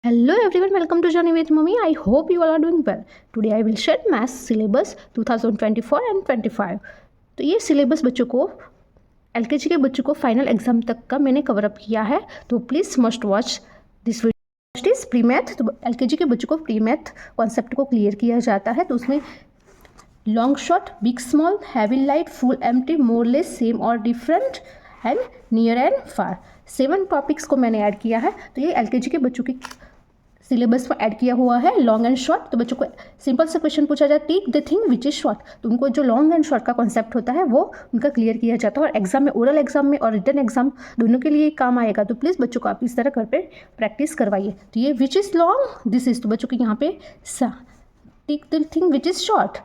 Hello everyone, welcome to Journey with Mummy. I hope you all are doing well. Today I will share Maths syllabus 2024 and 25. तो ये syllabus बच्चों को LKG के बच्चों को final exam तक का मैंने कवर अप किया है, तो please must watch this video. First is pre math. तो एलकेजी के बच्चों को प्री मैथ कॉन्सेप्ट को क्लियर किया जाता है, तो उसमें long short, big small, heavy light, full empty, more less, same और different and near and far, 7 topics को मैंने ऐड किया है। तो ये एलकेजी के बच्चों की सिलेबस में ऐड किया हुआ है लॉन्ग एंड शॉर्ट। तो बच्चों को सिंपल से क्वेश्चन पूछा जाए, take the thing which is short. तो उनको जो लॉन्ग एंड शॉर्ट का कॉन्सेप्ट होता है वो उनका क्लियर किया जाता है, और एग्जाम में, ओरल एग्जाम में और रिटन एग्जाम दोनों के लिए काम आएगा। तो प्लीज़ बच्चों को आप इस तरह घर पे प्रैक्टिस करवाइए। तो ये which is long, this is, तो बच्चों को यहाँ पे take the thing which is short.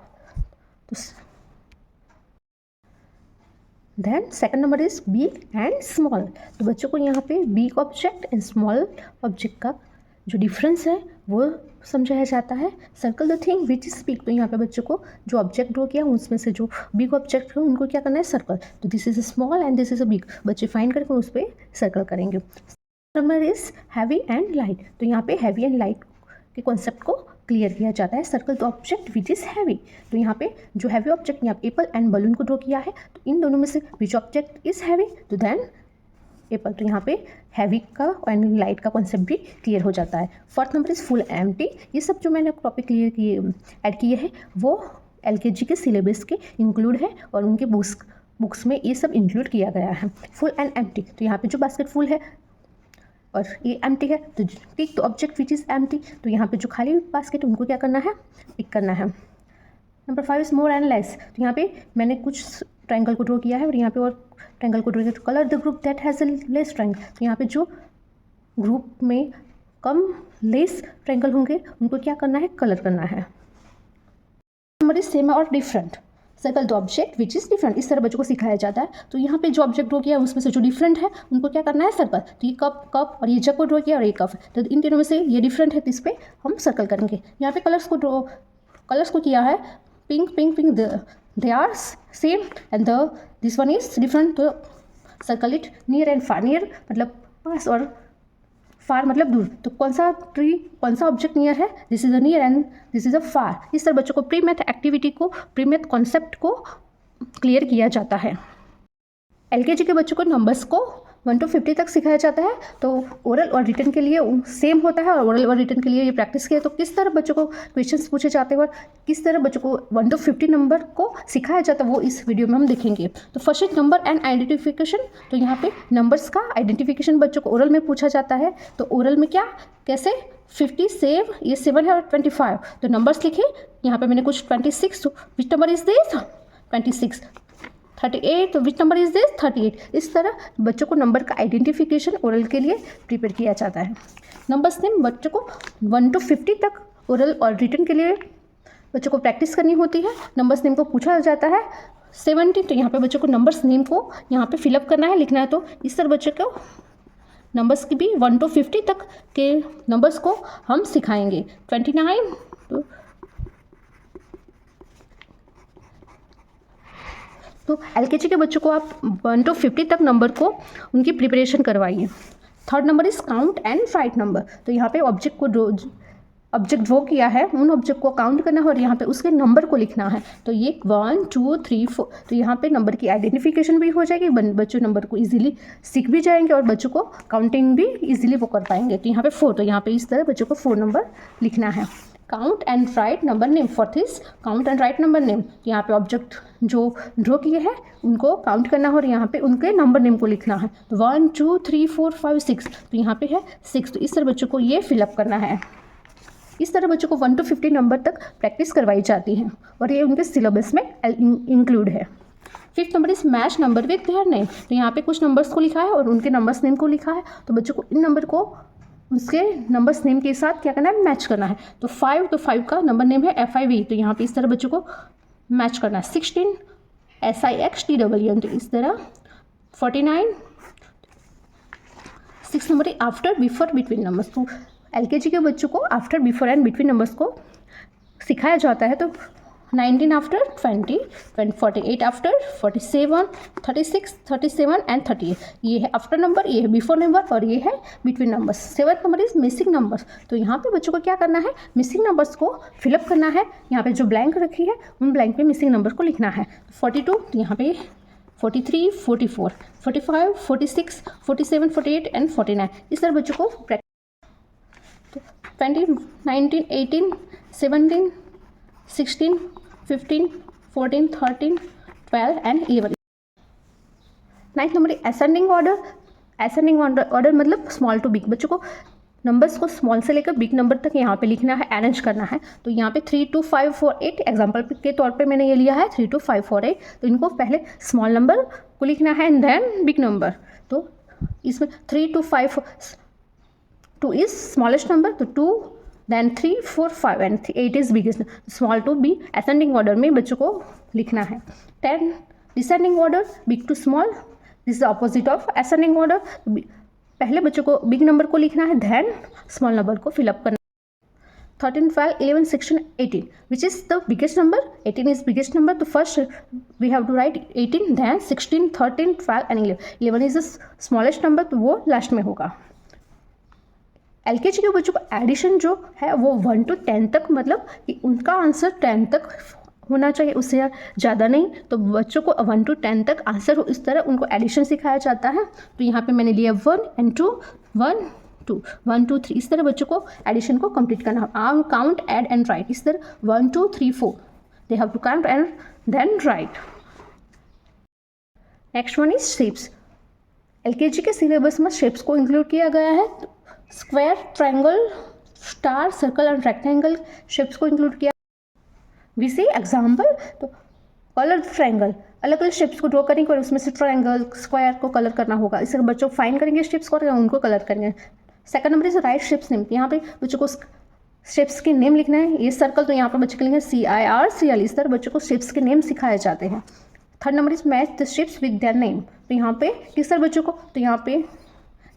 Then second number is big and small. तो बच्चों को यहाँ पे big object and small object का जो डिफरेंस है वो समझाया जाता है। Circle the thing which is big. तो यहाँ पे बच्चों को जो ऑब्जेक्ट ड्रॉ किया उसमें से जो बिग ऑब्जेक्ट है उनको क्या करना है, सर्कल। तो this is a small and this is a big, बच्चे फाइंड करके उस पर सर्कल करेंगे। Number is heavy and light. तो यहाँ पे हैवी एंड लाइट के कॉन्सेप्ट को क्लियर किया जाता है। Circle the object which is heavy. तो यहाँ पे जो हैवी ऑब्जेक्ट, यहाँ एप्पल एंड बलून को ड्रॉ किया है, तो इन दोनों में से विच ऑब्जेक्ट इज हैवी, तो देन एप्पल। तो यहाँ पे हैवी का एंड लाइट का कॉन्सेप्ट भी क्लियर हो जाता है। Fourth number is full empty. ये सब जो मैंने टॉपिक क्लियर किए, ऐड किए हैं, वो एलकेजी के सिलेबस के इंक्लूड है और उनके बुक्स में ये सब इंक्लूड किया गया है। Full and empty. तो यहाँ पे जो बास्केट फुल है और ये एम्प्टी है, तो tick the object which is empty. तो यहाँ पे जो खाली बास्केट उनको क्या करना है, टिक करना है। Number 5 is more and less. तो यहाँ पे मैंने कुछ ट्रायंगल को ड्रॉ किया है और यहाँ पे और ट्रायंगल को ड्रॉ किया। Colour the group that has a less triangle. तो यहाँ पे जो ग्रुप में कम लेस ट्रायंगल होंगे उनको क्या करना है, कलर करना है। नंबर इज सेम और different. Circle the object which is different. इस तरह बच्चों को सिखाया जाता है। तो यहाँ पे जो ऑब्जेक्ट ड्रॉ किया उसमें से जो डिफरेंट है उनको क्या करना है, सर्कल। तो ये कप और ये जग को ड्रॉ किया और ये कप, तो इन तीनों में से ये डिफरेंट है, तो इस पर हम सर्कल करेंगे। यहाँ पे कलर्स को किया है pink, they are same and this one is different, तो circle it. Near and far, near मतलब पास और फार मतलब दूर। तो कौन सा ऑब्जेक्ट नियर है, this is a near and this is a far. इस तरह बच्चों को प्री मैथ एक्टिविटी को, प्री मैथ कॉन्सेप्ट को क्लियर किया जाता है। एलकेजी के बच्चों को नंबर्स को 1 to 50 तक सिखाया जाता है। तो ओरल और रिटन के लिए सेम होता है, और ओरल और रिटन के लिए ये प्रैक्टिस किया। तो किस तरह बच्चों को क्वेश्चंस पूछे जाते हैं और किस तरह बच्चों को 1 to 50 नंबर को सिखाया जाता है वो इस वीडियो में हम देखेंगे। तो first is number and identification. तो यहाँ पे नंबर्स का आइडेंटिफिकेशन बच्चों को ओरल में पूछा जाता है। तो ओरल में क्या, कैसे, 50 सेव, ये 7 है और 25, तो नंबर्स लिखे। यहाँ पे मैंने कुछ 26, तो विच नंबर इज दिस, 26, 38, तो विच नंबर इज दिस, 38। इस तरह बच्चों को नंबर का आइडेंटिफिकेशन ओरल के लिए प्रिपेयर किया जाता है। नंबर्स नेम बच्चों को 1 to 50 तक ओरल और रिटन के लिए बच्चों को प्रैक्टिस करनी होती है। नंबर्स नेम को पूछा जाता है 70, तो यहाँ पे बच्चों को नंबर्स नेम को यहाँ पे फिलअप करना है, लिखना है। तो इस तरह बच्चों को नंबर्स की भी 1 to 50 तक के नंबर्स को हम सिखाएंगे। 29, तो एलकेजी के बच्चों को आप 1 to 50 तक नंबर को उनकी प्रिपरेशन करवाइए। Third number is count and right number. तो यहाँ पे ऑब्जेक्ट ड्रॉ किया है, उन ऑब्जेक्ट को काउंट करना है और यहाँ पे उसके नंबर को लिखना है। तो ये 1 2 3 4, तो यहाँ पे नंबर की आइडेंटिफिकेशन भी हो जाएगी, बच्चों नंबर को इजीली सीख भी जाएंगे और बच्चों को काउंटिंग भी इजीली वो कर पाएंगे। तो यहाँ पे 4, तो यहाँ पे इस तरह बच्चों को 4 नंबर लिखना है। Count and right number name. Fourth is count and right number name. यहाँ पे ऑब्जेक्ट जो ड्रॉ किए हैं उनको काउंट करना है और यहाँ पे उनके नंबर नेम को लिखना है। तो 1 2 3 4 5 6, तो यहाँ पे है 6, तो इस तरह बच्चों को ये फिलअप करना है। इस तरह बच्चों को 1 to 50 नंबर तक प्रैक्टिस करवाई जाती है और ये उनके सिलेबस में इंक्लूड है। Fifth number is match number with their name. तो यहाँ पे कुछ नंबर्स को लिखा है और उनके नंबर्स नेम को लिखा है। तो बच्चों को इन नंबर को उसके नंबर्स नेम के साथ क्या करना है, मैच करना है। तो 5, तो 5 का नंबर नेम है FIV, तो यहाँ पे इस तरह बच्चों को मैच करना है। 16 SIXTWN, तो इस तरह। 49, 6 नंबर है आफ्टर, बिफोर, बिटवीन नंबर्स। तो एलकेजी के बच्चों को after, before and between numbers को सिखाया जाता है। तो 19 आफ्टर 20, 48 आफ्टर 47, 36, 37 एंड 38. ये है आफ्टर नंबर, ये है बिफोर नंबर और ये है between numbers. 7th number is missing numbers. तो यहाँ पे बच्चों को क्या करना है, मिसिंग नंबर्स को फिलअप करना है. यहाँ पे जो ब्लैंक रखी है उन ब्लैंक पे मिसिंग नंबर को लिखना है. 42, तो यहाँ पे 43, 44, 45, 46, 47, 48 एंड 49. इस तरह बच्चों को 20, 19, 18, 17, 16, 15, 14, 13, 12 and 11. 9th number ascending order. Ascending order मतलब स्मॉल टू बिग. बच्चों को नंबर्स को स्मॉल से लेकर बिग नंबर तक यहाँ पे लिखना है, अरेंज करना है. तो यहाँ पे 3 2 5 4 8 एग्जाम्पल के तौर पे मैंने ये लिया है 3 2 5 4 8. तो इनको पहले स्मॉल नंबर को लिखना है एंड देन बिग नंबर. तो इसमें 3 2 5 2 इज स्मॉलेस्ट नंबर, तो 2 then 3 4 5 and 8 is biggest. Small to be ascending order में बच्चों को लिखना है. 10 descending order, big to small. This is opposite of ascending order. पहले बच्चों को बिग नंबर को लिखना है, देन स्मॉल नंबर को फिलअप करना. 13 12 11 16 18 which is the biggest number. 18 is biggest number, तो first we have to write 18, देन 16, 13, 12 and 11. 11 is the smallest number, तो वो लास्ट में होगा. LKG के बच्चों को एडिशन जो है वो 1 to 10 तक, मतलब कि उनका आंसर 10 तक होना चाहिए, उससे ज़्यादा नहीं. तो बच्चों को 1 to 10 तक आंसर हो, इस तरह उनको एडिशन सिखाया जाता है. तो यहाँ पे मैंने लिया 1 and 2, 1 2 1 2 3. इस तरह बच्चों को एडिशन को कंप्लीट करना है. Count add and write. इस तरह 1 2 3 4 they have to count and then write. Next one is shapes. LKG के सिलेबस में शेप्स को इंक्लूड किया गया है. Square, triangle, star, circle and rectangle shapes को इंक्लूड किया. We see example. तो कलर ट्रायंगल, अलग अलग शेप्स को ड्रॉ करेंगे और उसमें से ट्रायंगल, स्क्वायर को कलर करना होगा. इससे बच्चों फाइन करेंगे शेप्स को और उनको कलर करेंगे. Second number is right shapes name. यहाँ पे बच्चों को शेप्स के नेम लिखना है. ये सर्कल, तो यहाँ पर बच्चे के लिखेंगे CIRCL. इस तरह बच्चों को शेप्स के नेम सिखाए जाते हैं. Third number is match the shapes with their name. तो यहाँ पे किस तरह बच्चों को, तो यहाँ पे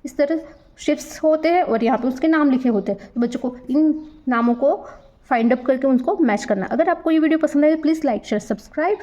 इस तरह शेप्स होते हैं और यहाँ पे उसके नाम लिखे होते हैं. तो बच्चों को इन नामों को फाइंड अप करके उनको मैच करना. अगर आपको ये वीडियो पसंद आए तो प्लीज़ लाइक शेयर सब्सक्राइब.